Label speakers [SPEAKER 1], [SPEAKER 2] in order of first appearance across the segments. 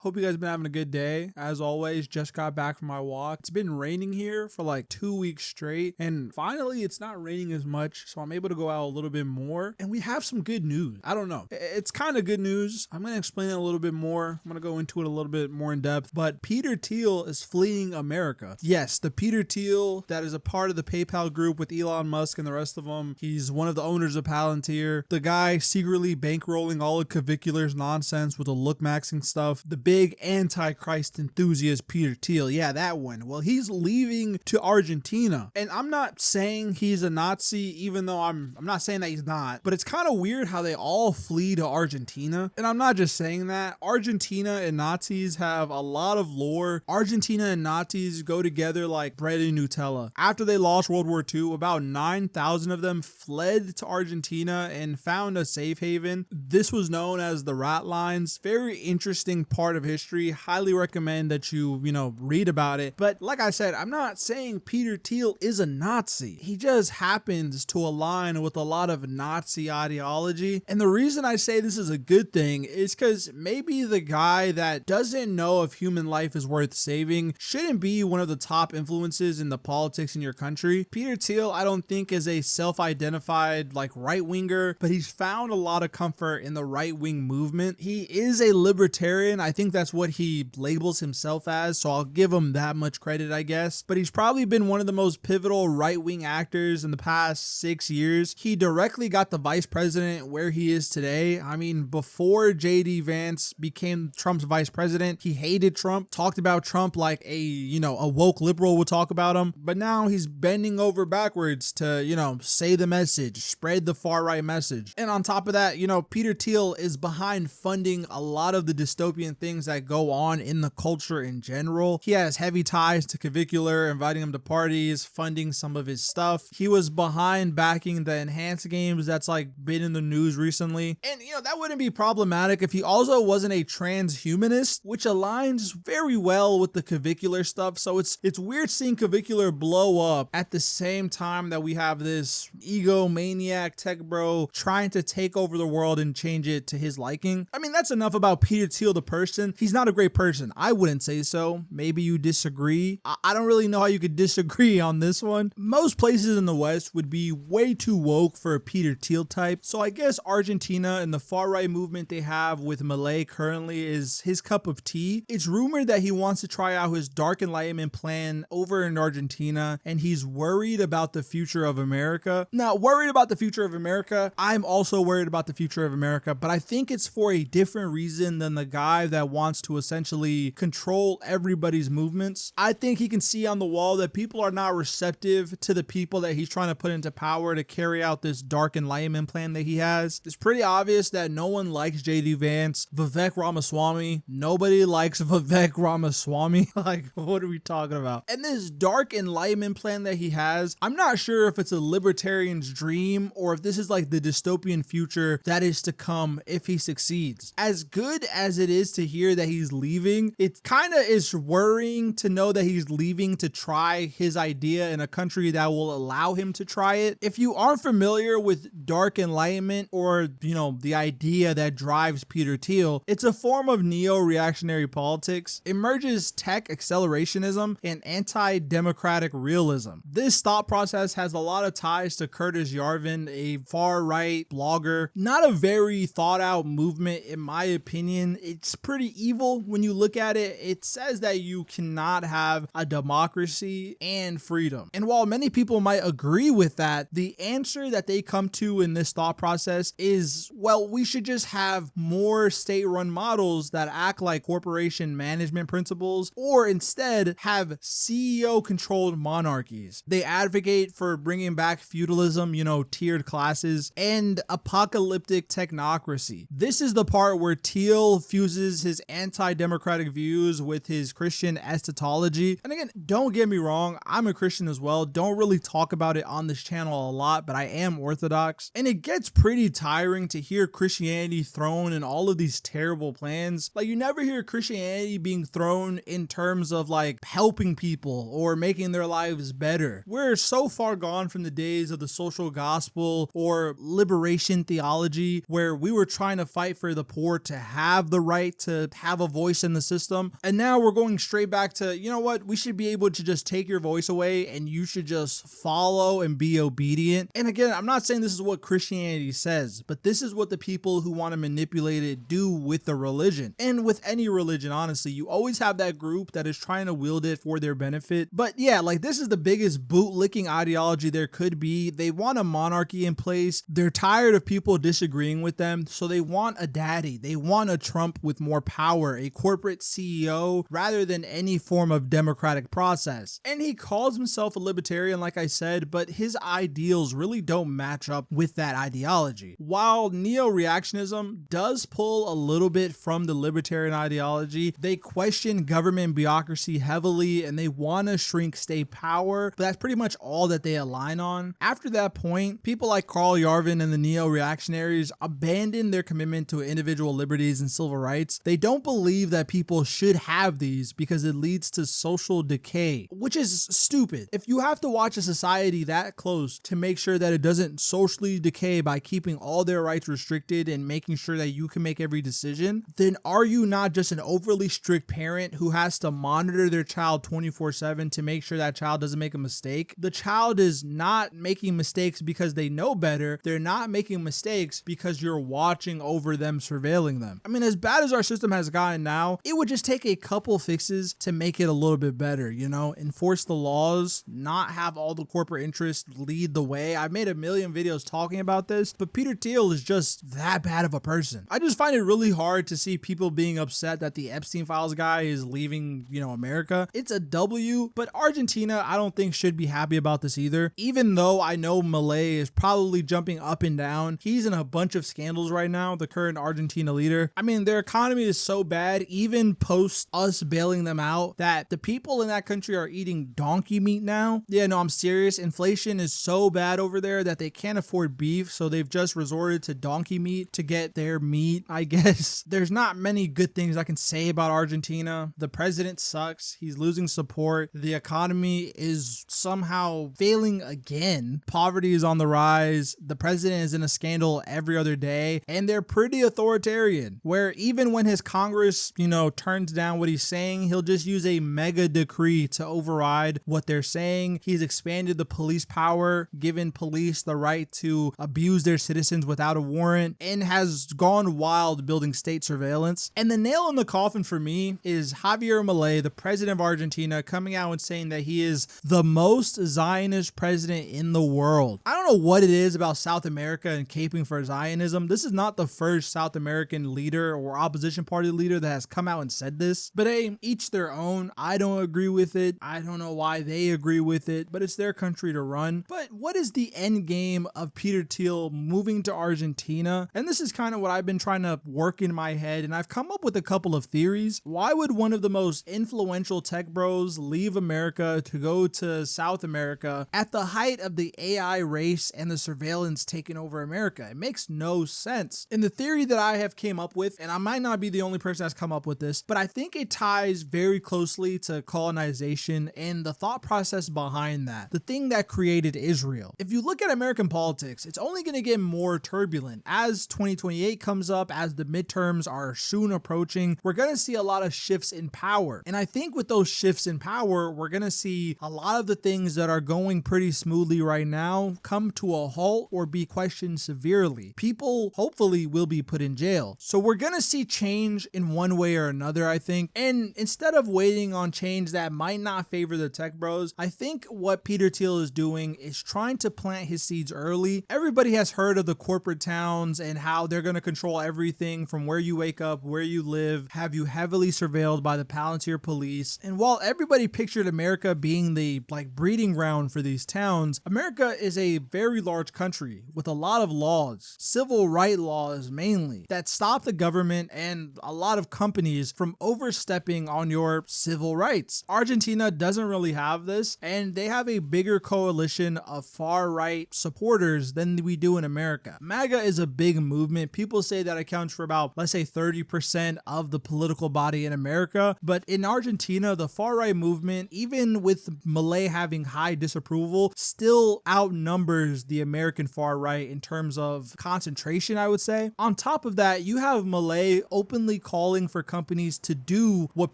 [SPEAKER 1] Hope you guys been having a good day. As always, just got back from my walk. It's been raining here for like 2 weeks straight, and finally it's not raining as much, so I'm able to go out a little bit more, and we have some good news. I don't know. It's kind of good news. I'm going to explain it a little bit more. I'm going to go into it a little bit more in depth, but Peter Thiel is fleeing America. Yes, the Peter Thiel that is a part of the PayPal group with Elon Musk and the rest of them. He's one of the owners of Palantir. The guy secretly bankrolling all of Cavicular's nonsense with the look maxing stuff. The big antichrist enthusiast Peter Thiel. Yeah, that one. Well, he's leaving to Argentina. And I'm not saying he's a Nazi, even though I'm not saying that he's not. But it's kind of weird how they all flee to Argentina. And I'm not just saying that. Argentina and Nazis have a lot of lore. Argentina and Nazis go together like bread and Nutella. After they lost World War II, about 9,000 of them fled to Argentina and found a safe haven. This was known as the Rat Lines. Very interesting part of history. Highly recommend that you read about it. But like I said, I'm not saying Peter Thiel is a Nazi. He just happens to align with a lot of Nazi ideology. And the reason I say this is a good thing is because maybe the guy that doesn't know if human life is worth saving shouldn't be one of the top influences in the politics in your country. Peter Thiel, I don't think, is a self-identified like right-winger, but he's found a lot of comfort in the right-wing movement. He is a libertarian. I think that's what he labels himself as, so I'll give him that much credit, I guess. But he's probably been one of the most pivotal right-wing actors in the past 6 years. He directly got the vice president where he is today. I mean, before JD Vance became Trump's vice president, he hated Trump, talked about Trump like a woke liberal would talk about him. But now he's bending over backwards to, say the message, spread the far right message. And on top of that, Peter Thiel is behind funding a lot of the dystopian things that go on in the culture in general. He has heavy ties to Cavicular, inviting him to parties, funding some of his stuff. He was behind backing the Enhanced games that's like been in the news recently. And that wouldn't be problematic if he also wasn't a transhumanist, which aligns very well with the Cavicular stuff. So it's weird seeing Cavicular blow up at the same time that we have this egomaniac tech bro trying to take over the world and change it to his liking. I mean, that's enough about Peter Thiel the person. He's not a great person. I wouldn't say so. Maybe you disagree. I don't really know how you could disagree on this one. Most places in the West would be way too woke for a Peter Thiel type. So I guess Argentina and the far right movement they have with Milei currently is his cup of tea. It's rumored that he wants to try out his dark enlightenment plan over in Argentina, and he's worried about the future of America. Now, worried about the future of America, I'm also worried about the future of America, but I think it's for a different reason than the guy that wants to essentially control everybody's movements. I think he can see on the wall that people are not receptive to the people that he's trying to put into power to carry out this dark enlightenment plan that he has. It's pretty obvious that no one likes JD Vance, Vivek Ramaswamy. Nobody likes Vivek Ramaswamy. Like, what are we talking about? And this dark enlightenment plan that he has, I'm not sure if it's a libertarian's dream or if this is like the dystopian future that is to come if he succeeds. As good as it is to hear that he's leaving, it kind of is worrying to know that he's leaving to try his idea in a country that will allow him to try it. If you aren't familiar with dark enlightenment or, the idea that drives Peter Thiel, it's a form of neo-reactionary politics. It merges tech accelerationism and anti-democratic realism. This thought process has a lot of ties to Curtis Yarvin, a far-right blogger. Not a very thought-out movement, in my opinion. It's pretty evil when you look at it. It says that you cannot have a democracy and freedom. And while many people might agree with that, the answer that they come to in this thought process is, well, we should just have more state-run models that act like corporation management principles, or instead have CEO-controlled monarchies. They advocate for bringing back feudalism, tiered classes, and apocalyptic technocracy. This is the part where Thiel fuses his anti-democratic views with his Christian eschatology. And again, don't get me wrong, I'm a Christian as well. Don't really talk about it on this channel a lot, but I am Orthodox. And it gets pretty tiring to hear Christianity thrown in all of these terrible plans. Like, you never hear Christianity being thrown in terms of like helping people or making their lives better. We're so far gone from the days of the social gospel or liberation theology where we were trying to fight for the poor to have the right to to have a voice in the system. And now we're going straight back to, you know what, we should be able to just take your voice away and you should just follow and be obedient. And again, I'm not saying this is what Christianity says, but this is what the people who want to manipulate it do with the religion. And with any religion, honestly, you always have that group that is trying to wield it for their benefit. But yeah, like this is the biggest bootlicking ideology there could be. They want a monarchy in place. They're tired of people disagreeing with them. So they want a daddy. They want a Trump with more power, a corporate CEO, rather than any form of democratic process. And he calls himself a libertarian, like I said, but his ideals really don't match up with that ideology. While neo-reactionism does pull a little bit from the libertarian ideology, they question government bureaucracy heavily and they want to shrink state power, but that's pretty much all that they align on. After that point, people like Carl Yarvin and the neo-reactionaries abandon their commitment to individual liberties and civil rights. They don't believe that people should have these because it leads to social decay, which is stupid. If you have to watch a society that close to make sure that it doesn't socially decay by keeping all their rights restricted and making sure that you can make every decision, then are you not just an overly strict parent who has to monitor their child 24/7 to make sure that child doesn't make a mistake? The child is not making mistakes because they know better. They're not making mistakes because you're watching over them, surveilling them. I mean, as bad as our system has gotten now, it would just take a couple fixes to make it a little bit better, you know? Enforce the laws, not have all the corporate interests lead the way. I've made a million videos talking about this, but Peter Thiel is just that bad of a person. I just find it really hard to see people being upset that the Epstein Files guy is leaving, you know, America. It's a W, but Argentina, I don't think should be happy about this either. Even though I know Milei is probably jumping up and down, he's in a bunch of scandals right now, the current Argentina leader. I mean, their economy is so bad, even post us bailing them out, that the people in that country are eating donkey meat now. Yeah, no, I'm serious. Inflation is so bad over there that they can't afford beef, so they've just resorted to donkey meat to get their meat, I guess. There's not many good things I can say about Argentina. The president sucks. He's losing support. The economy is somehow failing again. Poverty is on the rise. The president is in a scandal every other day, and they're pretty authoritarian, where even when his Congress, you know, turns down what he's saying, he'll just use a mega decree to override what they're saying. He's expanded the police power, given police the right to abuse their citizens without a warrant, and has gone wild building state surveillance. And the nail in the coffin for me is Javier Milei, the president of Argentina, coming out and saying that he is the most Zionist president in the world. I don't know what it is about South America and caping for Zionism. This is not the first South American leader or opposition party leader that has come out and said this, but hey, each their own. I don't agree with it. I don't know why they agree with it, but it's their country to run. But what is the end game of Peter Thiel moving to Argentina? And this is kind of what I've been trying to work in my head, and I've come up with a couple of theories. Why would one of the most influential tech bros leave America to go to South America at the height of the AI race and the surveillance taking over America? It makes no sense. And the theory that I have came up with, and I might not be the only person that's come up with this, but I think it ties very closely to colonization and the thought process behind that. The thing that created Israel. If you look at American politics, it's only going to get more turbulent. As 2028 comes up, as the midterms are soon approaching, we're going to see a lot of shifts in power. And I think with those shifts in power, we're going to see a lot of the things that are going pretty smoothly right now come to a halt or be questioned severely. People hopefully will be put in jail. So we're going to see change in one way or another, I think. And instead of waiting on change that might not favor the tech bros, I think what Peter Thiel is doing is trying to plant his seeds early. Everybody has heard of the corporate towns and how they're going to control everything from where you wake up, where you live, have you heavily surveilled by the palantir police. And while everybody pictured America being the breeding ground for these towns, America is a very large country with a lot of laws, civil right laws mainly, that stop the government and a lot of companies from overstepping on your civil rights. Argentina doesn't really have this, and they have a bigger coalition of far-right supporters than we do in America. MAGA is a big movement. People say that accounts for about, let's say, 30% of the political body in America, but in Argentina, the far-right movement, even with Milei having high disapproval, still outnumbers the American far-right in terms of concentration, I would say. On top of that, you have Milei openly basically calling for companies to do what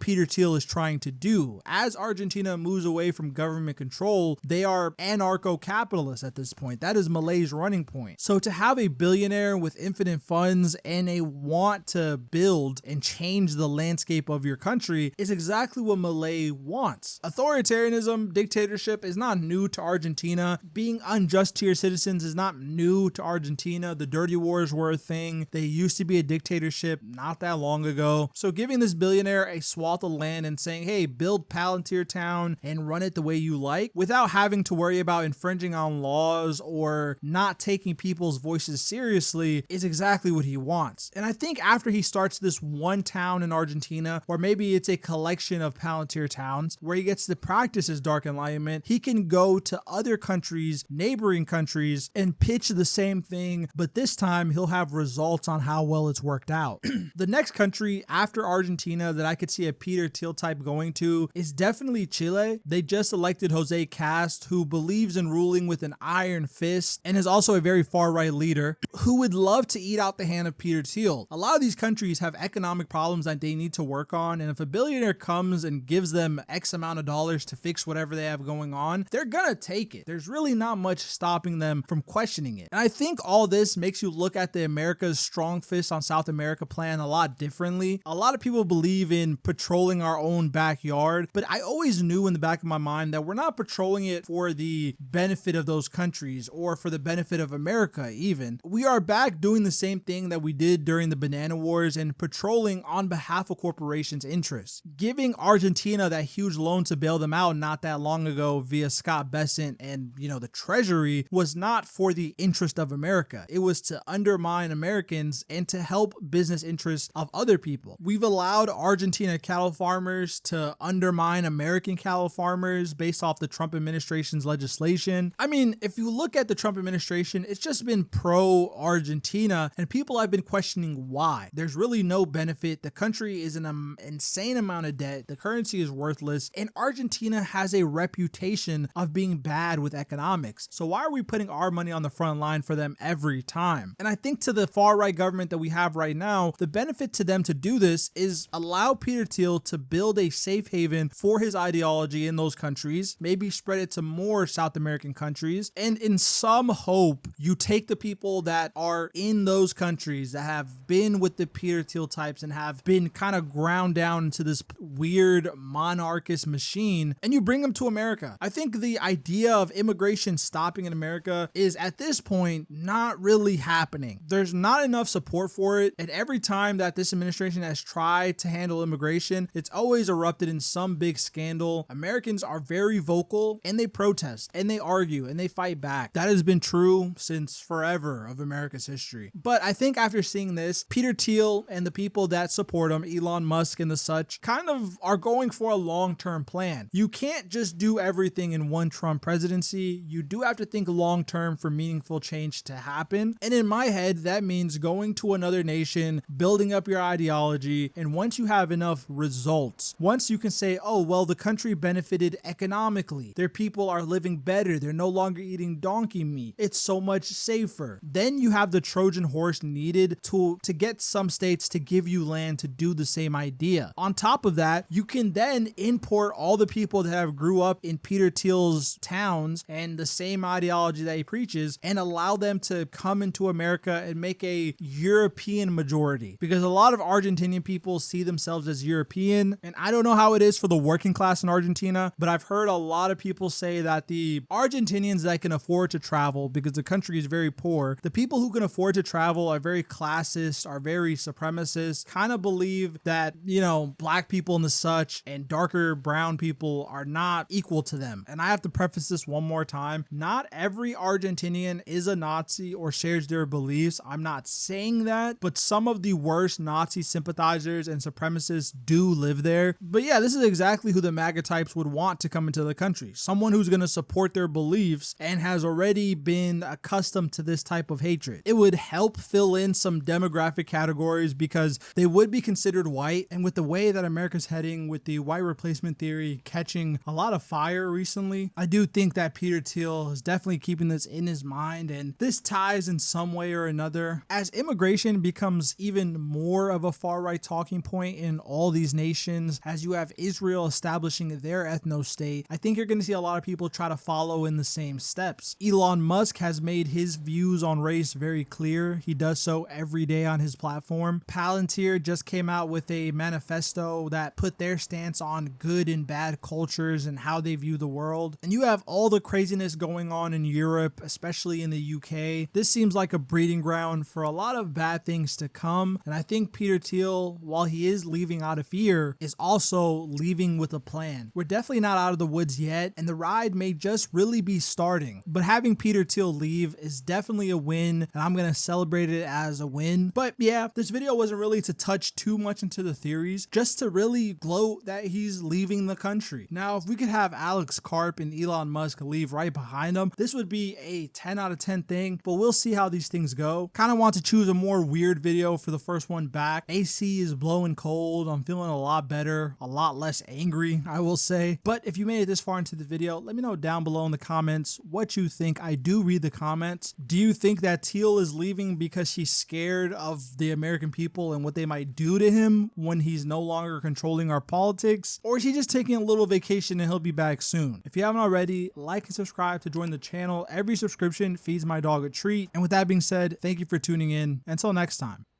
[SPEAKER 1] Peter Thiel is trying to do. As Argentina moves away from government control, they are anarcho-capitalists at this point. That is Malay's running point. So to have a billionaire with infinite funds and a want to build and change the landscape of your country is exactly what Malay wants. Authoritarianism, dictatorship is not new to Argentina. Being unjust to your citizens is not new to Argentina. The dirty wars were a thing. They used to be a dictatorship not that long ago. So giving this billionaire a swath of land and saying, hey, build Palantir Town and run it the way you like without having to worry about infringing on laws or not taking people's voices seriously is exactly what he wants. And I think after he starts this one town in Argentina, or maybe it's a collection of Palantir towns where he gets to practice his dark enlightenment, he can go to other countries, neighboring countries, and pitch the same thing, but this time he'll have results on how well it's worked out. The next country after Argentina that I could see a Peter Thiel type going to is definitely Chile. They just elected Jose Cast, who believes in ruling with an iron fist and is also a very far-right leader who would love to eat out the hand of Peter Thiel. A lot of these countries have economic problems that they need to work on, and if a billionaire comes and gives them X amount of dollars to fix whatever they have going on, they're gonna take it. There's really not much stopping them from questioning it. And I think all this makes you look at the America's strong fist on South America plan a lot differently. A lot of people believe in patrolling our own backyard, but I always knew in the back of my mind that we're not patrolling it for the benefit of those countries or for the benefit of America even. We are back doing the same thing that we did during the banana wars and patrolling on behalf of corporations' interests. Giving Argentina that huge loan to bail them out not that long ago via Scott Bessent and, the Treasury was not for the interest of America. It was to undermine Americans and to help business interests of other people. We've allowed Argentina cattle farmers to undermine American cattle farmers based off the Trump administration's legislation. I mean, if you look at the Trump administration, it's just been pro-Argentina, and people have been questioning why. There's really no benefit. The country is in an insane amount of debt. The currency is worthless, and Argentina has a reputation of being bad with economics. So why are we putting our money on the front line for them every time? And I think to the far-right government that we have right now, the benefit to them to do this is allow Peter Thiel to build a safe haven for his ideology in those countries, maybe spread it to more South American countries, and in some hope, you take the people that are in those countries that have been with the Peter Thiel types and have been kind of ground down into this weird monarchist machine, and you bring them to America. I think the idea of immigration stopping in America is at this point not really happening. There's not enough support for it, and every time that this administration has tried to handle immigration, it's always erupted in some big scandal. Americans are very vocal, and they protest, and they argue, and they fight back. That has been true since forever of America's history. But I think after seeing this, Peter Thiel and the people that support him, Elon Musk and the such, kind of are going for a long-term plan. You can't just do everything in one Trump presidency. You do have to think long-term for meaningful change to happen. And in my head, that means going to another nation, building up your ideology, and once you have enough results, once you can say, oh, well, the country benefited economically, their people are living better, they're no longer eating donkey meat, it's so much safer, then you have the Trojan horse needed to get some states to give you land to do the same idea. On top of that, you can then import all the people that have grew up in Peter Thiel's towns and the same ideology that he preaches and allow them to come into America and make a European majority, because a lot of Argentinian people see themselves as European, and I don't know how it is for the working class in Argentina, but I've heard a lot of people say that the Argentinians that can afford to travel, because the country is very poor, the people who can afford to travel are very classist, are very supremacist, kind of believe that, black people and the such and darker brown people are not equal to them. And I have to preface this one more time. Not every Argentinian is a Nazi or shares their beliefs. I'm not saying that, but some of the worst Nazi sympathizers and supremacists do live there. But yeah, this is exactly who the MAGA types would want to come into the country. Someone who's going to support their beliefs and has already been accustomed to this type of hatred. portrait. It would help fill in some demographic categories because they would be considered white, and with the way that America's heading with the white replacement theory catching a lot of fire recently, I do think that Peter Thiel is definitely keeping this in his mind, and this ties in some way or another. As immigration becomes even more of a far-right talking point in all these nations, as you have Israel establishing their ethno-state, I think you're going to see a lot of people try to follow in the same steps. Elon Musk has made his views on race very clear. He does so every day on his platform. Palantir just came out with a manifesto that put their stance on good and bad cultures and how they view the world. And you have all the craziness going on in Europe, especially in the UK. This seems like a breeding ground for a lot of bad things to come. And I think Peter Thiel, while he is leaving out of fear, is also leaving with a plan. We're definitely not out of the woods yet, and the ride may just really be starting. But having Peter Thiel leave is definitely a win, and I'm going to celebrate it as a win. But yeah, this video wasn't really to touch too much into the theories, just to really gloat that he's leaving the country. Now, if we could have Alex Karp and Elon Musk leave right behind him, this would be a 10 out of 10 thing, but we'll see how these things go. Kind of want to choose a more weird video for the first one back. AC is blowing cold. I'm feeling a lot better, a lot less angry, I will say. But if you made it this far into the video, let me know down below in the comments what you think. I do read the comments. Do you think that Thiel is leaving because she's scared of the American people and what they might do to him when he's no longer controlling our politics? Or is he just taking a little vacation and he'll be back soon? If you haven't already, like and subscribe to join the channel. Every subscription feeds my dog a treat. And with that being said, thank you for tuning in. Until next time.